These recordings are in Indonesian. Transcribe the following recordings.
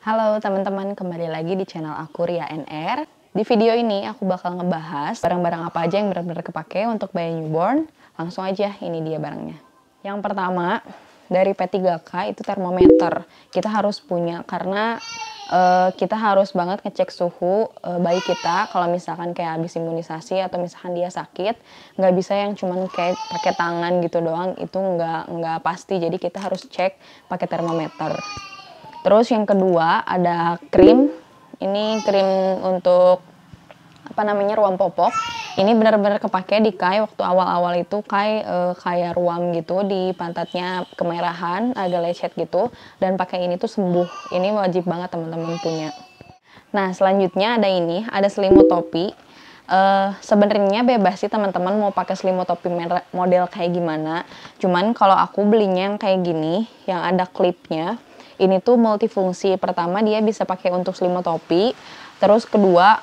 Halo teman-teman, kembali lagi di channel aku Ria NR. Di video ini aku bakal ngebahas barang-barang apa aja yang benar-benar kepake untuk bayi newborn. Langsung aja, ini dia barangnya. Yang pertama, dari P3K itu termometer. Kita harus punya karena kita harus banget ngecek suhu bayi kita. Kalau misalkan kayak habis imunisasi atau misalkan dia sakit, nggak bisa yang cuman kayak pakai tangan gitu doang, itu nggak pasti. Jadi kita harus cek pakai termometer. Terus yang kedua ada krim. Ini krim untuk ruam popok. Ini benar-benar kepake di Kai waktu awal-awal itu Kai kayak ruam gitu di pantatnya, kemerahan, agak lecet gitu, dan pakai ini tuh sembuh. Ini wajib banget teman-teman punya. Nah, selanjutnya ada ini, ada selimut topi. Sebenarnya bebas sih teman-teman mau pakai selimut topi model kayak gimana. Cuman kalau aku belinya yang kayak gini, yang ada klipnya. Ini tuh multifungsi. Pertama dia bisa pakai untuk selimut topi. Terus kedua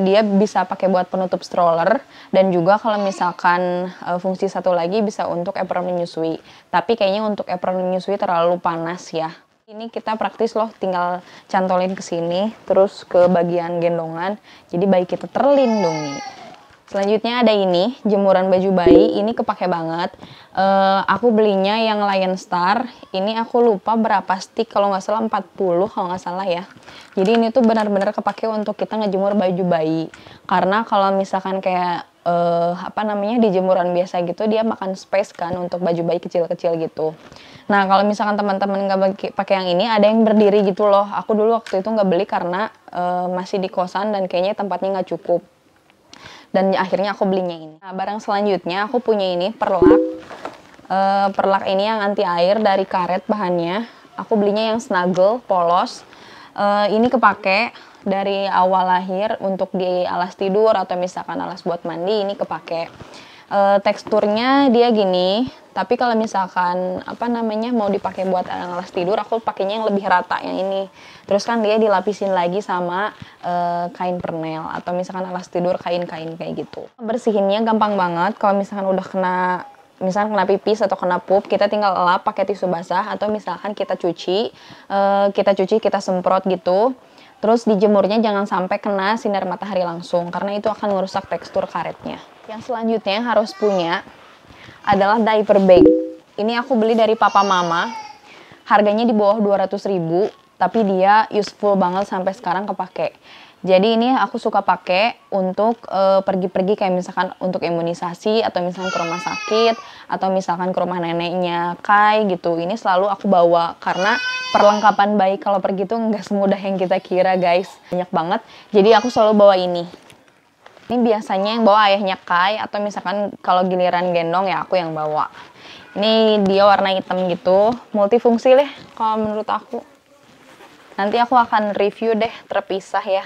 dia bisa pakai buat penutup stroller. Dan juga kalau misalkan fungsi satu lagi bisa untuk apron menyusui. Tapi kayaknya untuk apron menyusui terlalu panas ya. Ini kita praktis loh, tinggal cantolin ke sini, terus ke bagian gendongan. Jadi bayi kita terlindungi. Selanjutnya ada ini, jemuran baju bayi. Ini kepake banget. Aku belinya yang Lion Star. Ini aku lupa berapa stick, kalau nggak salah 40 kalau nggak salah ya. Jadi ini tuh benar-benar kepake untuk kita ngejemur baju bayi. Karena kalau misalkan kayak di jemuran biasa gitu, dia makan space kan untuk baju bayi kecil-kecil gitu. Nah, kalau misalkan teman-teman nggak pakai yang ini, ada yang berdiri gitu loh. Aku dulu waktu itu nggak beli karena masih di kosan dan kayaknya tempatnya nggak cukup. Dan akhirnya aku belinya ini. Nah, barang selanjutnya aku punya ini perlak. Perlak ini yang anti air dari karet bahannya. Aku belinya yang snuggle, polos. Ini kepake dari awal lahir untuk di alas tidur atau misalkan alas buat mandi, ini kepake. Teksturnya dia gini, tapi kalau misalkan mau dipakai buat alas tidur, aku pakainya yang lebih rata yang ini. Terus kan dia dilapisin lagi sama kain pernel atau misalkan alas tidur kain-kain kayak gitu. Bersihinnya gampang banget. Kalau misalkan udah kena pipis atau kena pup, kita tinggal lap pakai tisu basah atau misalkan kita cuci, kita semprot gitu. Terus dijemurnya jangan sampai kena sinar matahari langsung karena itu akan merusak tekstur karetnya. Yang selanjutnya yang harus punya adalah diaper bag. Ini aku beli dari papa mama. Harganya di bawah 200.000, tapi dia useful banget sampai sekarang kepake. Jadi ini aku suka pakai untuk pergi-pergi kayak misalkan untuk imunisasi atau misalkan ke rumah sakit atau misalkan ke rumah neneknya Kai gitu. Ini selalu aku bawa karena perlengkapan bayi kalau pergi tuh nggak semudah yang kita kira guys. Banyak banget. Jadi aku selalu bawa ini. Ini biasanya yang bawa ayahnya Kai atau misalkan kalau giliran gendong ya aku yang bawa. Ini dia warna hitam gitu, multifungsi deh kalau menurut aku. Nanti aku akan review deh terpisah ya.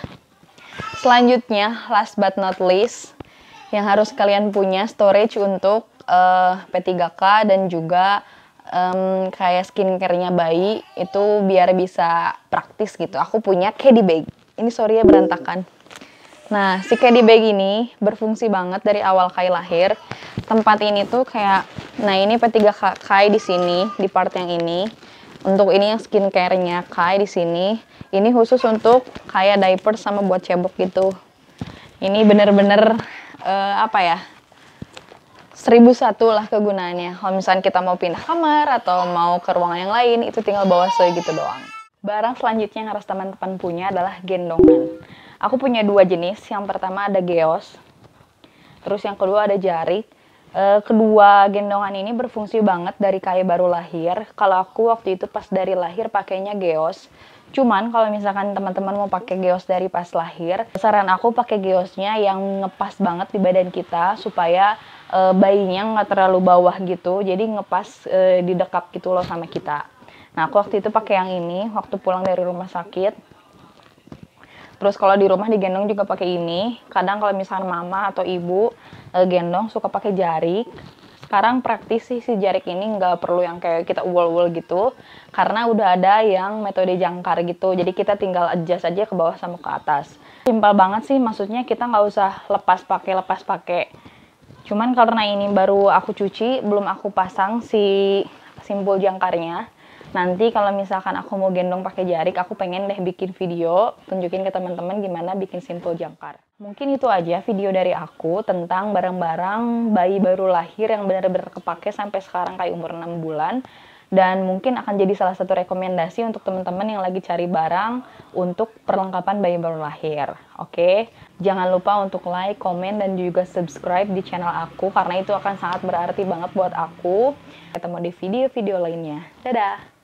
Selanjutnya, last but not least, yang harus kalian punya storage untuk P3K dan juga kayak skincare-nya bayi itu biar bisa praktis gitu. Aku punya caddy bag. Ini sorry ya berantakan. Nah, si caddy bag ini berfungsi banget dari awal Kai lahir. Tempat ini tuh kayak, nah ini P3K Kai di sini, di part yang ini. Untuk ini yang skincare-nya Kai di sini. Ini khusus untuk kayak diaper sama buat cebok gitu. Ini bener-bener 1001 lah kegunaannya. Kalau misalnya kita mau pindah kamar atau mau ke ruangan yang lain, itu tinggal bawa segitu doang. Barang selanjutnya yang harus teman-teman punya adalah gendongan. Aku punya dua jenis. Yang pertama ada geos. Terus yang kedua ada jarik. Kedua gendongan ini berfungsi banget dari Kai baru lahir. Kalau aku waktu itu pas dari lahir pakainya geos. Cuman kalau misalkan teman-teman mau pakai geos dari pas lahir, saran aku pakai geosnya yang ngepas banget di badan kita supaya bayinya nggak terlalu bawah gitu. Jadi ngepas didekap gitu loh sama kita. Nah aku waktu itu pakai yang ini waktu pulang dari rumah sakit. Terus kalau di rumah digendong juga pakai ini. Kadang kalau misalkan mama atau ibu gendong suka pakai jarik. Sekarang praktis sih si jarik ini nggak perlu yang kayak kita uol-uol gitu. Karena udah ada yang metode jangkar gitu. Jadi kita tinggal adjust aja ke bawah sama ke atas. Simpel banget sih, maksudnya kita nggak usah lepas pakai. Cuman karena ini baru aku cuci, belum aku pasang si simpul jangkarnya. Nanti kalau misalkan aku mau gendong pakai jarik, aku pengen deh bikin video, tunjukin ke teman-teman gimana bikin simple jangkar. Mungkin itu aja video dari aku tentang barang-barang bayi baru lahir yang benar-benar kepake sampai sekarang kayak umur 6 bulan. Dan mungkin akan jadi salah satu rekomendasi untuk teman-teman yang lagi cari barang untuk perlengkapan bayi baru lahir. Oke, jangan lupa untuk like, komen, dan juga subscribe di channel aku karena itu akan sangat berarti banget buat aku. Ketemu di video-video lainnya. Dadah!